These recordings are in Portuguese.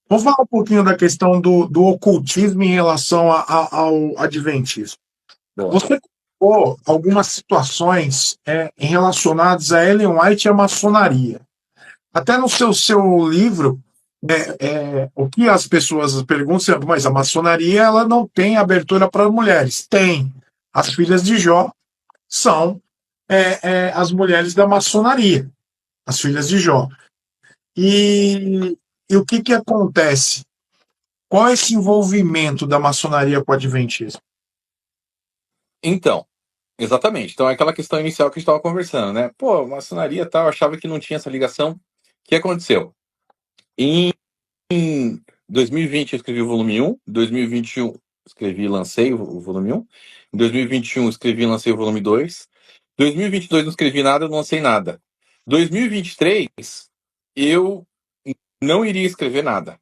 Vamos falar um pouquinho da questão do ocultismo em relação ao adventismo. Boa. Você colocou algumas situações relacionadas a Ellen White e a maçonaria. Até no seu livro, o que as pessoas perguntam, mas a maçonaria ela não tem abertura para mulheres. Tem. As filhas de Jó são as mulheres da maçonaria, as filhas de Jó. E o que acontece? Qual é esse envolvimento da maçonaria com o adventismo? Então, exatamente. Então, é aquela questão inicial que a gente estava conversando, né? Pô, maçonaria e tal, eu achava que não tinha essa ligação. O que aconteceu? Em 2020 eu escrevi o volume 1, em 2021 escrevi e lancei o volume 1, em 2021 escrevi e lancei o volume 2, 2022 não escrevi nada, não lancei nada. 2023 eu não iria escrever nada.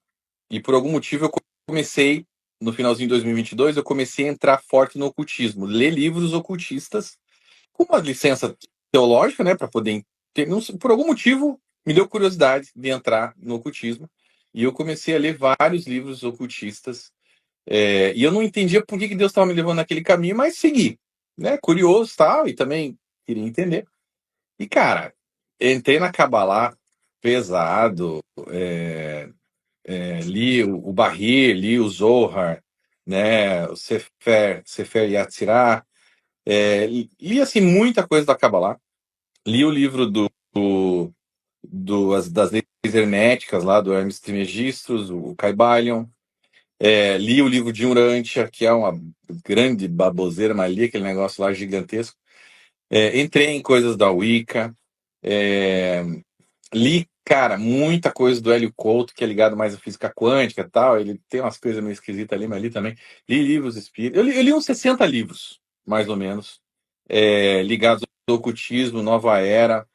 E por algum motivo eu comecei, no finalzinho de 2022, eu comecei a entrar forte no ocultismo, ler livros ocultistas, com uma licença teológica, né, para poder ter, por algum motivo me deu curiosidade de entrar no ocultismo, e eu comecei a ler vários livros ocultistas, e eu não entendia por que Deus estava me levando naquele caminho, mas segui, né, curioso tal, e também queria entender. E cara, entrei na Kabbalah pesado, li o Bahir, li o Zohar, né, o Sefer Yetzirah, li assim muita coisa da Kabbalah. Li o livro das leis herméticas lá do Hermes Trismegistus, o Caibalion. Li o livro de Urantia, que é uma grande baboseira, mas li aquele negócio lá gigantesco. Entrei em coisas da Wicca. Li, cara, muita coisa do Hélio Couto, que é ligado mais à física quântica e tal. Ele tem umas coisas meio esquisitas ali, mas li também. Li livros espíritas. Eu li uns 60 livros, mais ou menos, ligados ao ocultismo, nova era.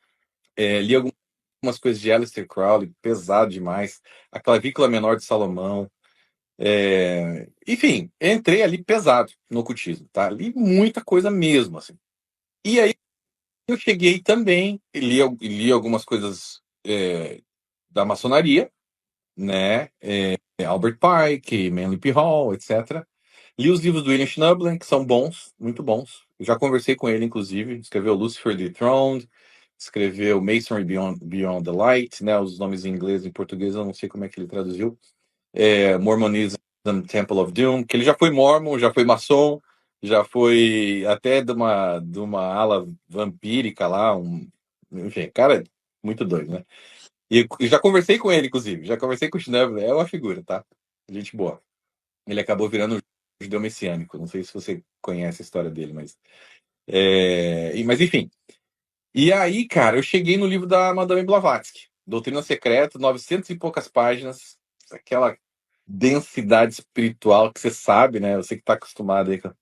Li algumas coisas de Aleister Crowley, pesado demais. A Clavícula Menor de Salomão. Enfim, entrei ali pesado no ocultismo, tá? Li muita coisa mesmo, assim. E aí eu cheguei também, li algumas coisas da maçonaria, né? Albert Pike, Manly P. Hall, etc. Li os livros do William Schnubblen, que são bons, muito bons. Eu já conversei com ele, inclusive. Escreveu Lucifer Dethroned, escreveu Masonry Beyond the Light, né? Os nomes em inglês e em português eu não sei como é que ele traduziu. Mormonism, Temple of Doom, que ele já foi mormon, já foi maçom, já foi até de uma ala vampírica lá, enfim, cara, muito doido, né? E já conversei com ele, inclusive, já conversei com o Schneebler, é uma figura, tá? Gente boa. Ele acabou virando judeu messiânico, não sei se você conhece a história dele, mas enfim. E aí, cara, eu cheguei no livro da Madame Blavatsky, Doutrina Secreta, 900 e poucas páginas, aquela densidade espiritual que você sabe, né? Você que tá acostumado aí com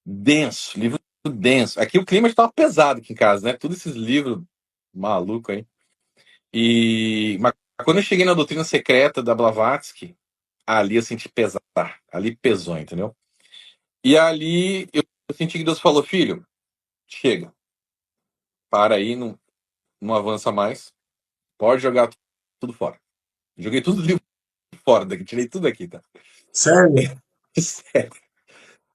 denso, livro denso. Aqui o clima estava pesado aqui em casa, né? Todos esses livros malucos aí. Mas quando eu cheguei na Doutrina Secreta da Blavatsky, ali eu senti pesar. Ali pesou, entendeu? E ali eu senti que Deus falou, filho, chega. Para aí, não avança mais. Pode jogar tudo fora. Joguei tudo livro fora daqui, tirei tudo aqui, tá? Sério? Sério.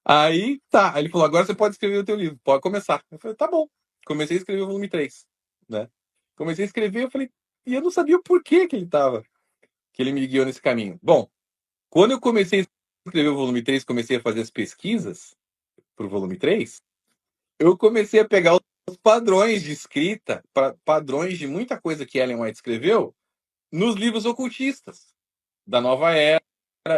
Aí, tá. Aí ele falou, agora você pode escrever o teu livro, pode começar. Eu falei, tá bom. Comecei a escrever o volume 3, né? Comecei a escrever, eu falei, e eu não sabia o porquê que ele me guiou nesse caminho. Bom, quando eu comecei a escrever o volume 3, comecei a fazer as pesquisas pro volume 3, eu comecei a pegar os padrões de escrita, padrões de muita coisa que Ellen White escreveu nos livros ocultistas da Nova Era,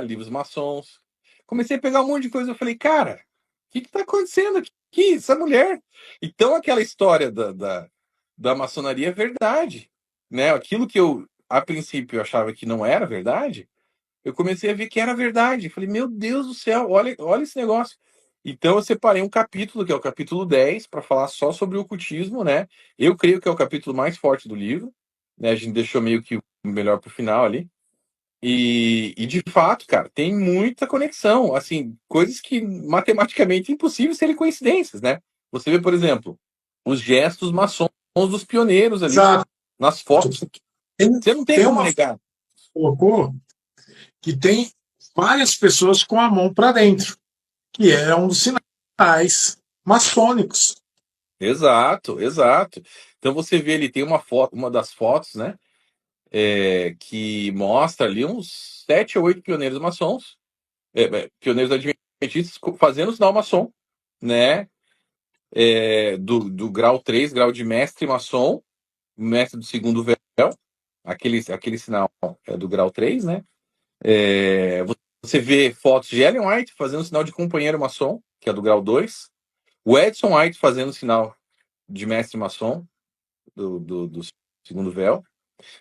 livros maçons. Comecei a pegar um monte de coisa. Eu falei, cara, o que está acontecendo aqui? Essa mulher. Então, aquela história da maçonaria é verdade. Né? Aquilo que eu, a princípio, eu achava que não era verdade, eu comecei a ver que era verdade. Falei, meu Deus do céu, olha esse negócio. Então, eu separei um capítulo, que é o capítulo 10, para falar só sobre o ocultismo, né? Eu creio que é o capítulo mais forte do livro. Né? A gente deixou meio que o melhor para o final ali. E de fato, cara, tem muita conexão, assim, coisas que matematicamente é impossível serem coincidências, né? Você vê, por exemplo, os gestos maçons dos pioneiros ali Exato. nas fotos. Tem, Você não tem tem como uma negar. colocou que tem várias pessoas com a mão para dentro, que é um dos sinais maçônicos. Exato, exato. Então você vê ali, tem uma foto, uma das fotos, né? Que mostra ali uns 7 ou 8 pioneiros maçons, pioneiros adventistas, fazendo o sinal maçom, né? Do grau 3, grau de mestre maçom, mestre do segundo véu, aquele sinal do grau 3, né? Você vê fotos de Ellen White fazendo o sinal de companheiro maçom, que é do grau 2, o Edson White fazendo o sinal de mestre maçom, do segundo véu.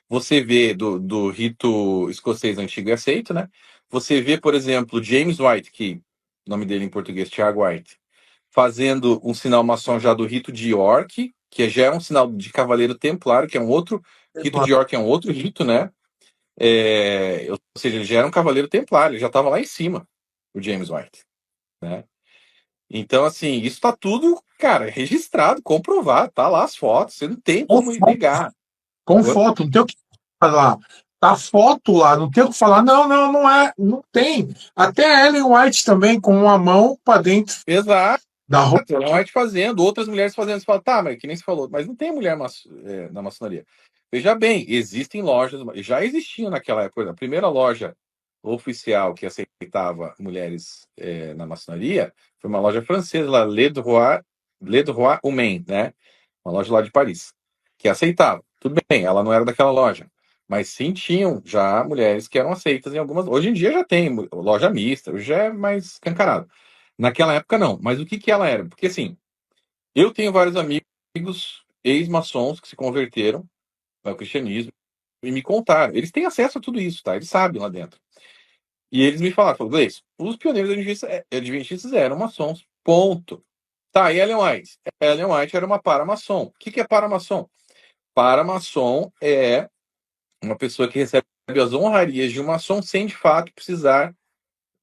Você vê do rito escocês antigo e aceito, né? Você vê, por exemplo, James White, que o nome dele em português, Thiago White, fazendo um sinal maçom já do rito de York, que já é um sinal de cavaleiro templário, que é um outro. Rito de York é um outro rito, né? Ou seja, ele já era um cavaleiro templário, ele já estava lá em cima, o James White, né? Então, assim, isso tá tudo, cara, registrado, comprovado, tá lá as fotos, você não tem Com como foto, negar. com foto, não tem o que falar. Tá foto lá, não tem o que falar. Não, não, não é, não tem. Até a Ellen White também, com uma mão para dentro Exato. da roupa. Ellen White fazendo, outras mulheres fazendo. Você fala, tá, mas que nem se falou, mas não tem mulher na maçonaria. Veja bem, existem lojas, já existiam naquela época. A primeira loja oficial que aceitava mulheres na maçonaria foi uma loja francesa, lá, Le Droit Humain, né? Uma loja lá de Paris, que aceitava. Tudo bem, ela não era daquela loja, mas sim tinham já mulheres que eram aceitas em algumas. Hoje em dia já tem loja mista, hoje já é mais escancarado. Naquela época não, mas o que que ela era? Porque assim, eu tenho vários amigos ex-maçons que se converteram ao cristianismo e me contaram. Eles têm acesso a tudo isso, tá? Eles sabem lá dentro. E eles me falaram, Gleice, os pioneiros adventistas eram maçons, ponto. Tá, e Ellen White? Ellen White era uma paramaçom. O que que é paramaçom? Paramaçom é uma pessoa que recebe as honrarias de um maçom sem de fato precisar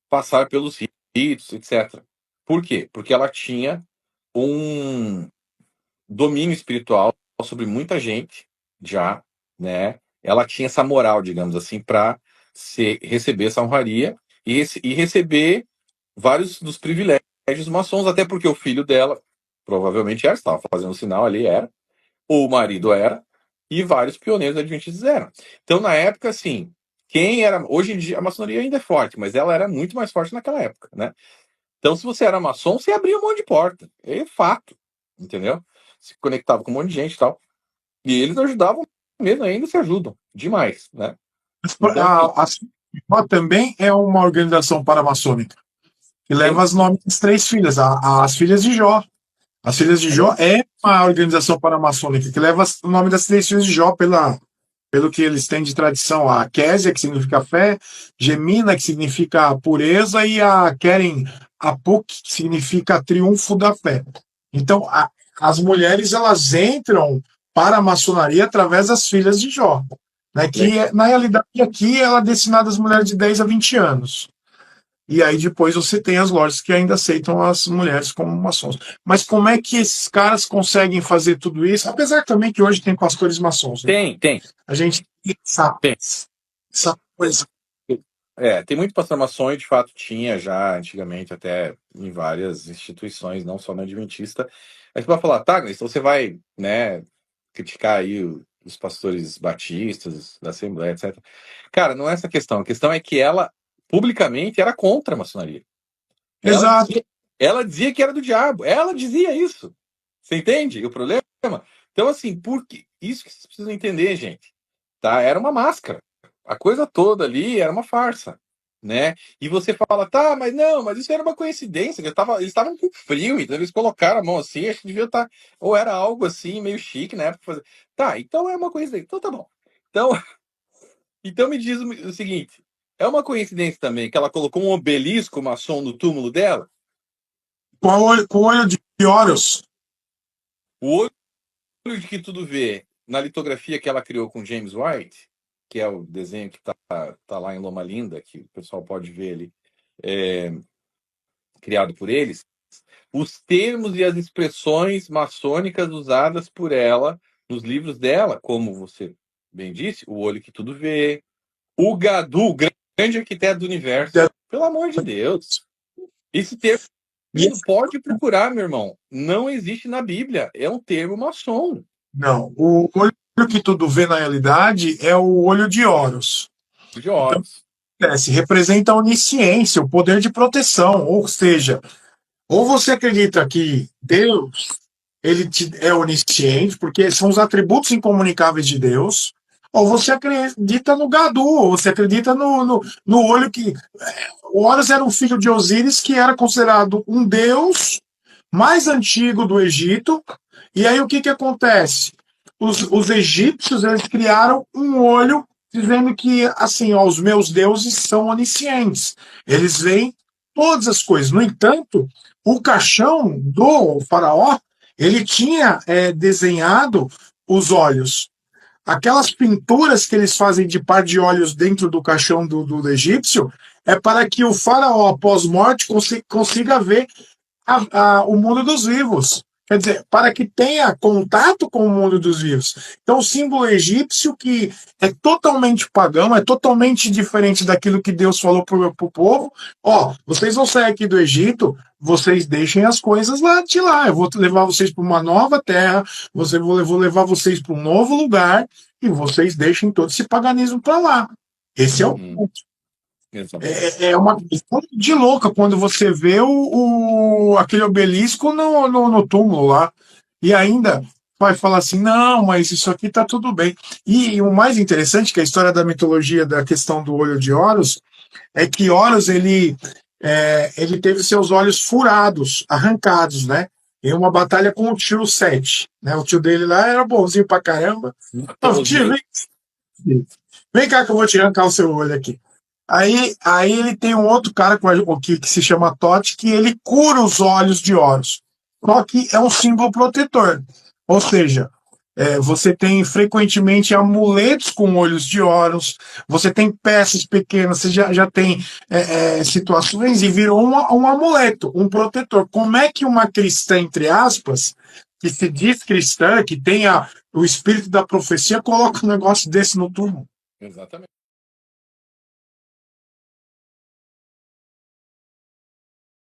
passar pelos ritos, etc. Por quê? Porque ela tinha um domínio espiritual sobre muita gente já, né? Ela tinha essa moral, digamos assim, para receber essa honraria e receber vários dos privilégios maçons, até porque o filho dela provavelmente estava fazendo sinal ali, o marido era, e vários pioneiros adventistas eram. Então, na época, assim, quem era. Hoje em dia, a maçonaria ainda é forte, mas ela era muito mais forte naquela época, né? Então, se você era maçom, você abria um monte de porta. É fato, entendeu? Se conectava com um monte de gente e tal. E eles ajudavam mesmo, ainda se ajudam demais, né? Então, assim, A CIPA também é uma organização paramaçônica que leva tem. os nomes das três filhas, as filhas de Jó. As filhas de Jó é uma organização paramaçônica que leva o nome das três filhas de Jó pelo que eles têm de tradição. A Késia, que significa fé, Gemina, que significa pureza, e a Keren Apuk, que significa triunfo da fé. Então, as mulheres elas entram para a maçonaria através das filhas de Jó, né, que na realidade aqui ela é destinada às mulheres de 10 a 20 anos. E aí depois você tem as lojas que ainda aceitam as mulheres como maçons. Mas como é que esses caras conseguem fazer tudo isso? Apesar também que hoje tem pastores maçons, né? Tem. A gente tem essa coisa. Tem muito pastor maçom e de fato tinha já antigamente até em várias instituições, não só na Adventista. Aí você vai falar, tá, então você vai, né, criticar aí os pastores batistas da Assembleia, etc. Cara, não é essa a questão. A questão é que ela publicamente era contra a maçonaria. Ela Exato. dizia, ela dizia que era do diabo. Ela dizia isso. Você entende o problema? Então, assim, isso que vocês precisam entender, gente. Tá? Era uma máscara. A coisa toda ali era uma farsa. Né? E você fala, tá, mas não, mas isso era uma coincidência. Eles estavam com frio, então eles colocaram a mão assim, acho que devia estar. Ou era algo assim, meio chique na época. Fazer. Tá, então é uma coincidência. Então tá bom. Então, então me diz o seguinte: é uma coincidência também que ela colocou um obelisco maçom no túmulo dela? Com o olho de Horus. O olho de que tudo vê na litografia que ela criou com James White, que é o desenho que tá lá em Loma Linda, que o pessoal pode ver ali, criado por eles, os termos e as expressões maçônicas usadas por ela nos livros dela, como você bem disse, o olho que tudo vê, o Gadu, grande arquiteto do universo. Pelo amor de Deus. Esse termo pode procurar, meu irmão. Não existe na Bíblia. É um termo maçom. Não. O olho que tudo vê na realidade é o olho de Horus. De Horus. Então, se representa a onisciência, o poder de proteção. Ou seja, ou você acredita que Deus é onisciente, porque são os atributos incomunicáveis de Deus, ou você acredita no Gadu, ou você acredita no olho que. O Horus era um filho de Osíris, que era considerado um deus mais antigo do Egito. E aí o que acontece? Os egípcios eles criaram um olho dizendo que assim, ó, os meus deuses são oniscientes. Eles veem todas as coisas. No entanto, o caixão do faraó ele tinha desenhado os olhos. Aquelas pinturas que eles fazem de par de olhos dentro do caixão do egípcio é para que o faraó, após morte, consiga ver o mundo dos vivos. Quer dizer, para que tenha contato com o mundo dos vivos. Então, o símbolo egípcio, que é totalmente pagão, é totalmente diferente daquilo que Deus falou para o povo. Ó, vocês vão sair aqui do Egito, vocês deixem as coisas lá de lá. Eu vou levar vocês para uma nova terra, vou levar vocês para um novo lugar, e vocês deixem todo esse paganismo para lá. Esse é o ponto. É uma questão de louca quando você vê aquele obelisco no túmulo lá. E ainda vai falar assim, não, mas isso aqui está tudo bem. E o mais interessante, que a história da mitologia da questão do olho de Horus, é que Horus ele teve seus olhos furados, arrancados, né? Em uma batalha com o tio Sete. Né? O tio dele lá era bonzinho pra caramba. Então, tio, vem cá que eu vou te arrancar o seu olho aqui. Aí ele tem um outro cara que se chama Tote, que ele cura os olhos de Horus. Só que é um símbolo protetor. Ou seja, você tem frequentemente amuletos com olhos de Horus, você tem peças pequenas, você já tem situações e virou um amuleto, um protetor. Como é que uma cristã, entre aspas, que se diz cristã, que tem o espírito da profecia, coloca um negócio desse no túmulo? Exatamente.